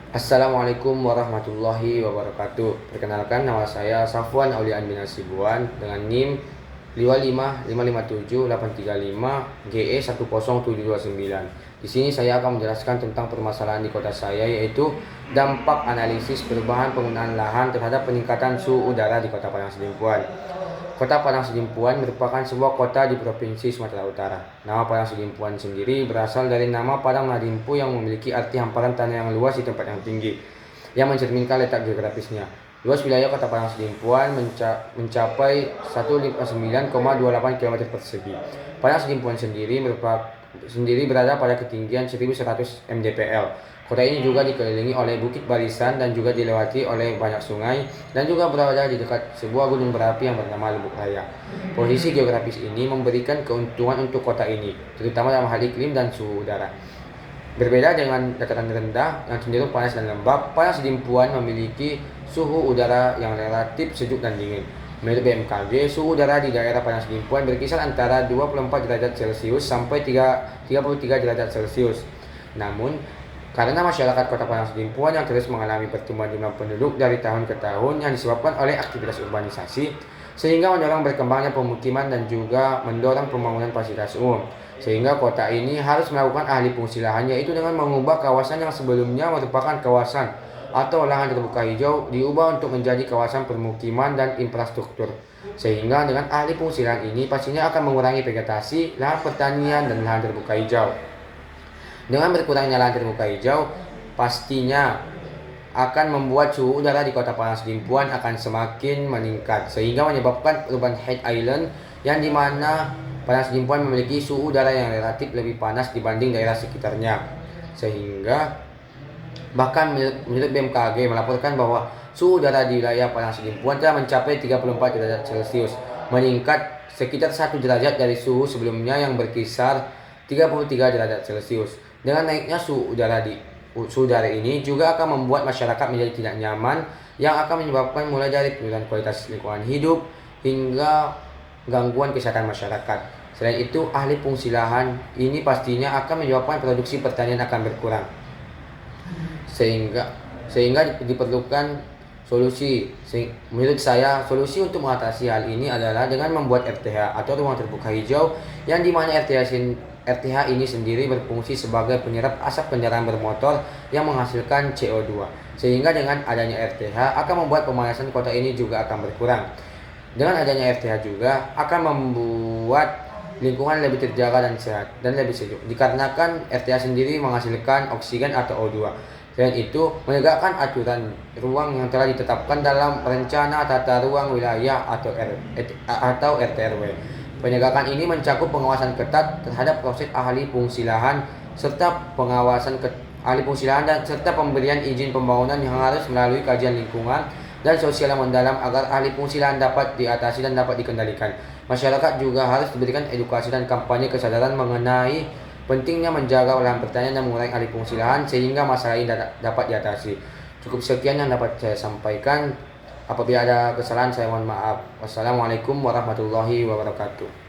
Assalamualaikum warahmatullahi wabarakatuh. Perkenalkan, nama saya Safwan Aulian bin Hasibuan dengan NIM 55557 GE10729. Di sini saya akan menjelaskan tentang permasalahan di kota saya, yaitu dampak analisis perubahan penggunaan lahan terhadap peningkatan suhu udara di Kota Padang Sidimpuan. Kota Padang Sidimpuan merupakan sebuah kota di Provinsi Sumatera Utara. Nama Padang Sidimpuan sendiri berasal dari nama Padang Nadimpu yang memiliki arti hamparan tanah yang luas di tempat yang tinggi, yang mencerminkan letak geografisnya. Luas wilayah Kota Padang Sidimpuan mencapai 159,28 km persegi. Padang Sidimpuan sendiri berada pada ketinggian 1100 mdpl. Kota ini juga dikelilingi oleh bukit barisan dan juga dilewati oleh banyak sungai, dan juga berada di dekat sebuah gunung berapi yang bernama Lubuk Raya. Posisi geografis ini memberikan keuntungan untuk kota ini, terutama dalam hal iklim dan suhu udara. Berbeda dengan dataran rendah yang cenderung panas dan lembab, Padang Sidimpuan memiliki suhu udara yang relatif sejuk dan dingin. Menurut BMKG, suhu udara di daerah Padang Sidimpuan berkisar antara 24 derajat Celcius sampai 33 derajat Celcius. Namun, karena masyarakat Kota Padang Sidimpuan yang terus mengalami pertumbuhan jumlah penduduk dari tahun ke tahun yang disebabkan oleh aktivitas urbanisasi, sehingga mendorong berkembangnya pemukiman dan juga mendorong pembangunan fasilitas umum. Sehingga kota ini harus melakukan alih fungsi lahan, yaitu dengan mengubah kawasan yang sebelumnya merupakan kawasan atau lahan terbuka hijau diubah untuk menjadi kawasan permukiman dan infrastruktur. Sehingga dengan alih fungsi lahan ini pastinya akan mengurangi vegetasi, lahan pertanian, dan lahan terbuka hijau. Dengan berkurangnya lahan terbuka hijau, pastinya akan membuat suhu udara di Kota Padang Sidimpuan akan semakin meningkat, sehingga menyebabkan perubahan heat island, yang dimana Padang Sidimpuan memiliki suhu udara yang relatif lebih panas dibanding daerah sekitarnya. Sehingga bahkan menurut BMKG melaporkan bahwa suhu udara di wilayah Padang Sidimpuan telah mencapai 34 derajat Celcius, meningkat sekitar 1 derajat dari suhu sebelumnya yang berkisar 33 derajat Celcius. Dengan naiknya suhu udara ini juga akan membuat masyarakat menjadi tidak nyaman, yang akan menyebabkan mulai dari penurunan kualitas lingkungan hidup hingga gangguan kesehatan masyarakat. Selain itu, alih fungsi lahan ini pastinya akan menyebabkan produksi pertanian akan berkurang. Sehingga diperlukan solusi. Menurut saya, solusi untuk mengatasi hal ini adalah dengan membuat RTH atau ruang terbuka hijau, yang dimana RTH ini sendiri berfungsi sebagai penyerap asap kendaraan bermotor yang menghasilkan CO2. Sehingga dengan adanya RTH akan membuat pemanasan kota ini juga akan berkurang. Dengan adanya RTH juga akan membuat lingkungan lebih terjaga dan sehat dan lebih sejuk, dikarenakan RTH sendiri menghasilkan oksigen atau O2. Selain itu, menegakkan aturan ruang yang telah ditetapkan dalam Rencana Tata Ruang Wilayah atau RTRW. Penegakan ini mencakup pengawasan ketat terhadap proses alih fungsi lahan serta serta pemberian izin pembangunan yang harus melalui kajian lingkungan dan sosial yang mendalam agar alih fungsi lahan dapat diatasi dan dapat dikendalikan. Masyarakat juga harus diberikan edukasi dan kampanye kesadaran mengenai pentingnya menjaga lahan pertanian dan mengurangi alih fungsi lahan sehingga masalah ini dapat diatasi. Cukup sekian yang dapat saya sampaikan. Apabila ada kesalahan, saya mohon maaf. Wassalamualaikum warahmatullahi wabarakatuh.